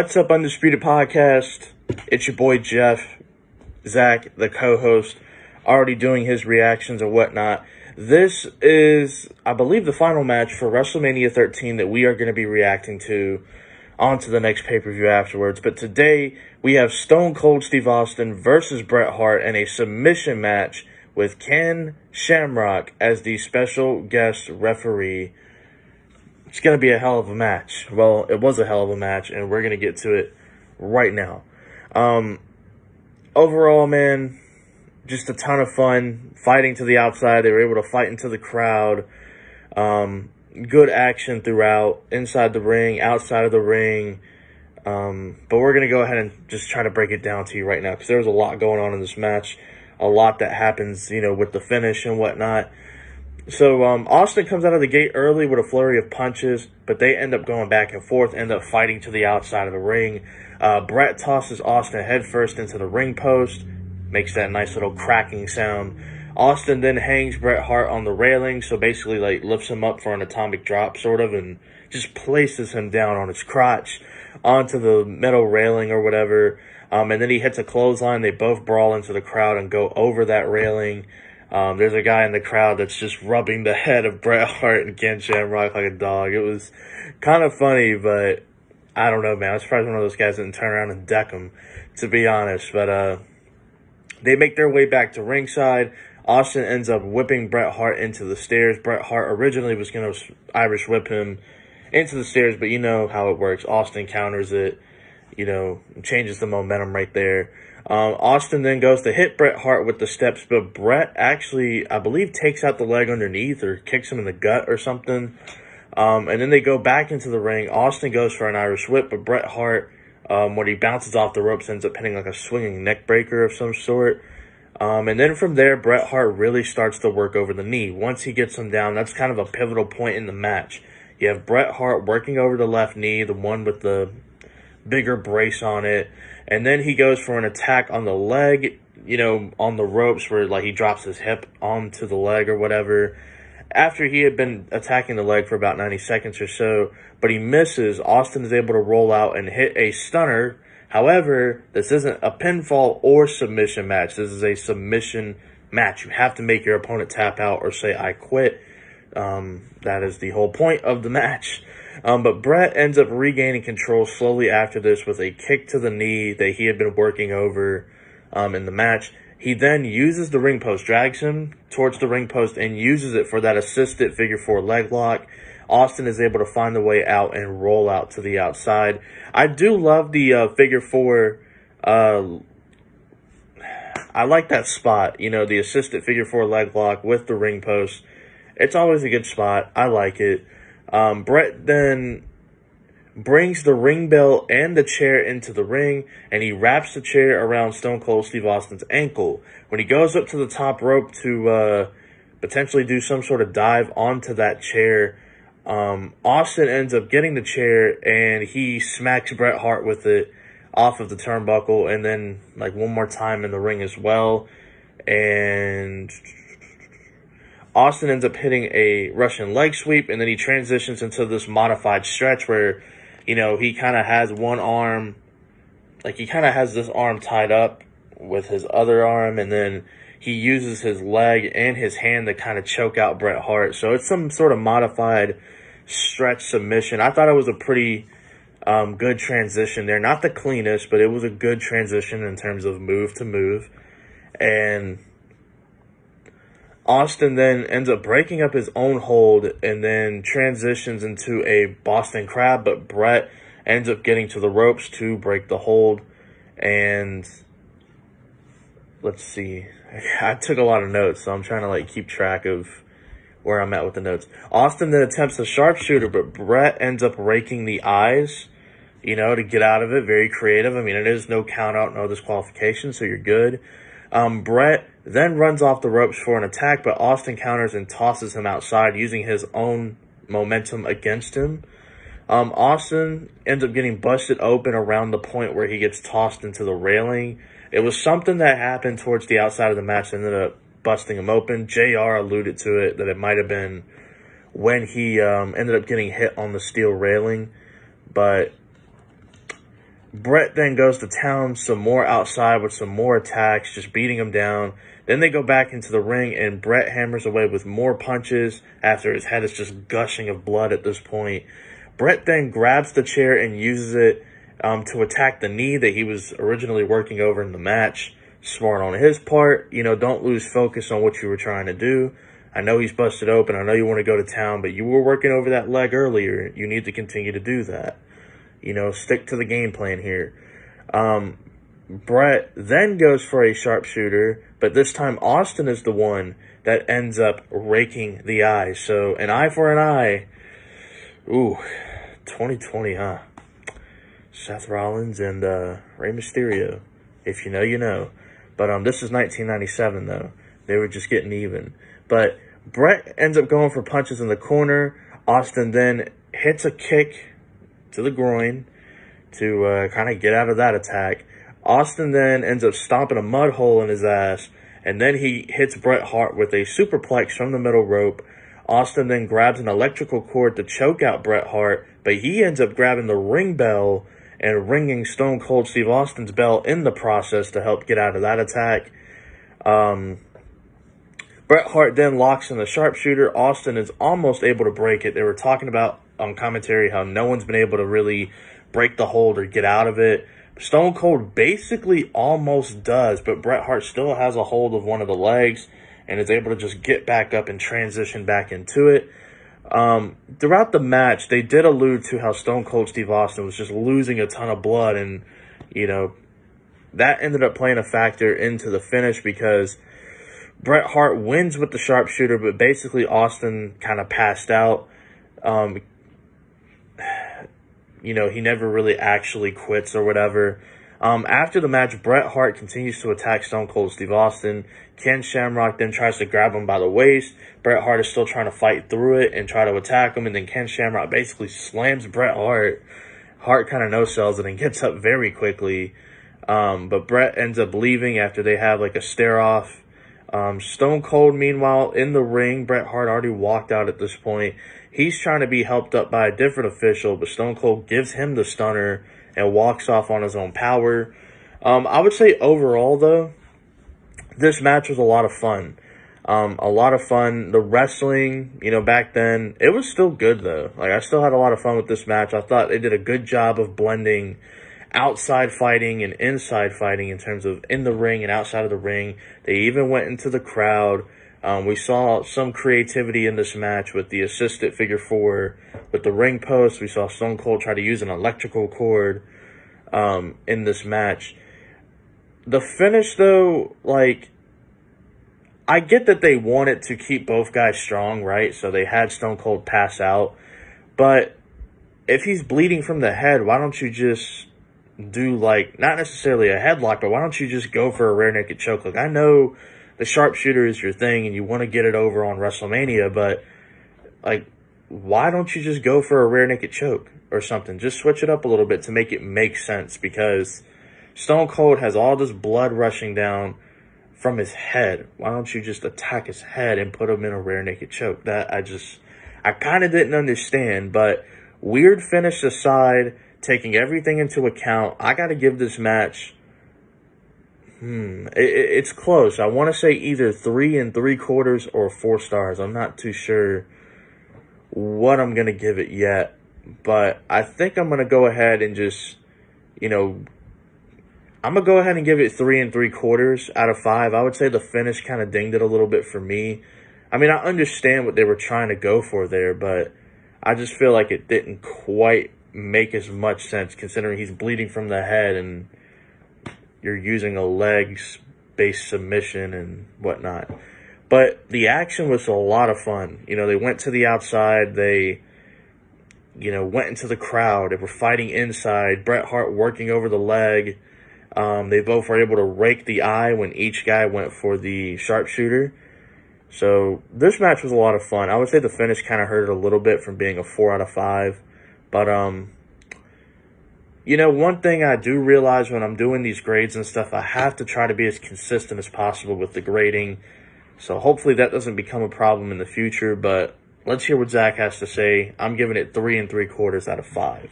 What's up, Undisputed Podcast? It's your boy Jeff, Zach, the co-host, already doing his reactions and whatnot. This is, I believe, the final match for Wrestlemania 13 that we are going to be reacting to on to the next pay-per-view afterwards. But today, we have Stone Cold Steve Austin versus Bret Hart in a submission match with Ken Shamrock as the special guest referee. It's going to be a hell of a match. Well, it was a hell of a match, and we're going to get to it right now. Overall, man, just a ton of fun. Fighting to the outside. They were able to fight into the crowd. Good action throughout. Inside the ring, outside of the ring. But we're going to go ahead and just try to break it down to you right now, because there was a lot going on in this match. A lot that happens, with the finish and whatnot. So, Austin comes out of the gate early with a flurry of punches, but they end up going back and forth, end up fighting to the outside of the ring. Bret tosses Austin headfirst into the ring post, makes that nice little cracking sound. Austin then hangs Bret Hart on the railing, so basically, lifts him up for an atomic drop, sort of, and just places him down on his crotch onto the metal railing or whatever. And then he hits a clothesline. They both brawl into the crowd and go over that railing. There's a guy in the crowd that's just rubbing the head of Bret Hart and Ken Shamrock like a dog. It was kind of funny, but I don't know, man. I was surprised one of those guys didn't turn around and deck him, to be honest. But they make their way back to ringside. Austin ends up whipping Bret Hart into the stairs. Bret Hart originally was going to Irish whip him into the stairs, but you know how it works. Austin counters it, changes the momentum right there. Austin then goes to hit Bret Hart with the steps, but Bret actually, I believe, takes out the leg underneath or kicks him in the gut or something. And then they go back into the ring. Austin goes for an Irish whip, but Bret Hart, when he bounces off the ropes, ends up hitting like a swinging neck breaker of some sort. And then from there, Bret Hart really starts to work over the knee. Once he gets him down, that's kind of a pivotal point in the match. You have Bret Hart working over the left knee, the one with the bigger brace on it, and then he goes for an attack on the leg, on the ropes, where he drops his hip onto the leg or whatever, after he had been attacking the leg for about 90 seconds or so, but he misses. Austin is able to roll out and hit a stunner. However, this isn't a pinfall or submission match. This is a submission match. You have to make your opponent tap out or say, "I quit." That is the whole point of the match. But Bret ends up regaining control slowly after this with a kick to the knee that he had been working over in the match. He then uses the ring post, drags him towards the ring post, and uses it for that assisted figure four leg lock. Austin is able to find the way out and roll out to the outside. I do love the figure four. I like that spot, the assisted figure four leg lock with the ring post. It's always a good spot. I like it. Bret then brings the ring bell and the chair into the ring, and he wraps the chair around Stone Cold Steve Austin's ankle. When he goes up to the top rope to potentially do some sort of dive onto that chair, Austin ends up getting the chair, and he smacks Bret Hart with it off of the turnbuckle, and then one more time in the ring as well. And Austin ends up hitting a Russian leg sweep, and then he transitions into this modified stretch where, he kind of has one arm, he kind of has this arm tied up with his other arm, and then he uses his leg and his hand to kind of choke out Bret Hart. So it's some sort of modified stretch submission. I thought it was a pretty good transition there. Not the cleanest, but it was a good transition in terms of move to move. And Austin then ends up breaking up his own hold and then transitions into a Boston Crab, but Bret ends up getting to the ropes to break the hold. And let's see. I took a lot of notes, so I'm trying to keep track of where I'm at with the notes. Austin then attempts a sharpshooter, but Bret ends up raking the eyes, to get out of it. Very creative. I mean, it is no count out, no disqualification, so you're good. Bret then runs off the ropes for an attack, but Austin counters and tosses him outside using his own momentum against him. Austin ends up getting busted open around the point where he gets tossed into the railing. It was something that happened towards the outside of the match that ended up busting him open. JR alluded to it, that it might have been when he ended up getting hit on the steel railing. But Bret then goes to town some more outside with some more attacks, just beating him down. Then they go back into the ring, and Bret hammers away with more punches after his head is just gushing of blood at this point. Bret then grabs the chair and uses it to attack the knee that he was originally working over in the match. Smart on his part. Don't lose focus on what you were trying to do. I know he's busted open. I know you want to go to town, but you were working over that leg earlier. You need to continue to do that. Stick to the game plan here. Bret then goes for a sharpshooter, but this time Austin is the one that ends up raking the eye. So an eye for an eye. Ooh, 2020, huh? Seth Rollins and Rey Mysterio. If you know, you know. But this is 1997, though. They were just getting even. But Bret ends up going for punches in the corner. Austin then hits a kick to the groin to kind of get out of that attack. Austin then ends up stomping a mud hole in his ass, and then he hits Bret Hart with a superplex from the middle rope. Austin then grabs an electrical cord to choke out Bret Hart, but he ends up grabbing the ring bell and ringing Stone Cold Steve Austin's bell in the process to help get out of that attack. Bret Hart then locks in the sharpshooter. Austin is almost able to break it. They were talking about on commentary how no one's been able to really break the hold or get out of it. Stone Cold basically almost does, but Bret Hart still has a hold of one of the legs and is able to just get back up and transition back into it. Throughout the match, they did allude to how Stone Cold Steve Austin was just losing a ton of blood, and, that ended up playing a factor into the finish because Bret Hart wins with the sharpshooter, but basically Austin kind of passed out. He never really actually quits or whatever. After the match, Bret Hart continues to attack Stone Cold Steve Austin. Ken Shamrock then tries to grab him by the waist. Bret Hart is still trying to fight through it and try to attack him, and then Ken Shamrock basically slams Bret Hart. Hart kind of no-sells it and gets up very quickly. But Bret ends up leaving after they have like a stare-off. Stone Cold, meanwhile, in the ring, Bret Hart already walked out at this point. He's trying to be helped up by a different official, but Stone Cold gives him the stunner and walks off on his own power. I would say overall, though, this match was a lot of fun. The wrestling, back then, it was still good, though. Like, I still had a lot of fun with this match. I thought they did a good job of blending outside fighting and inside fighting in terms of in the ring and outside of the ring. They even went into the crowd. We saw some creativity in this match with the assisted figure four, with the ring post. We saw Stone Cold try to use an electrical cord in this match. The finish, though, I get that they wanted to keep both guys strong, right? So they had Stone Cold pass out. But if he's bleeding from the head, why don't you just do, not necessarily a headlock, but why don't you just go for a rear naked choke? I know the sharpshooter is your thing and you want to get it over on WrestleMania, but, why don't you just go for a rear naked choke or something? Just switch it up a little bit to make it make sense, because Stone Cold has all this blood rushing down from his head. Why don't you just attack his head and put him in a rear naked choke? That I kind of didn't understand, but weird finish aside, taking everything into account, I got to give this match, it's close. I want to say either 3 3/4 or 4 stars. I'm not too sure what I'm going to give it yet, but I think I'm going to go ahead and just, I'm going to go ahead and give it 3 3/4 out of 5. I would say the finish kind of dinged it a little bit for me. I mean, I understand what they were trying to go for there, but I just feel like it didn't quite make as much sense considering he's bleeding from the head and you're using a legs-based submission and whatnot. But the action was a lot of fun. They went to the outside. They, went into the crowd. They were fighting inside. Bret Hart working over the leg. They both were able to rake the eye when each guy went for the sharpshooter. So this match was a lot of fun. I would say the finish kind of hurt it a little bit from being a 4 out of 5. But, one thing I do realize when I'm doing these grades and stuff, I have to try to be as consistent as possible with the grading. So hopefully that doesn't become a problem in the future. But let's hear what Zach has to say. I'm giving it 3 3/4 out of 5.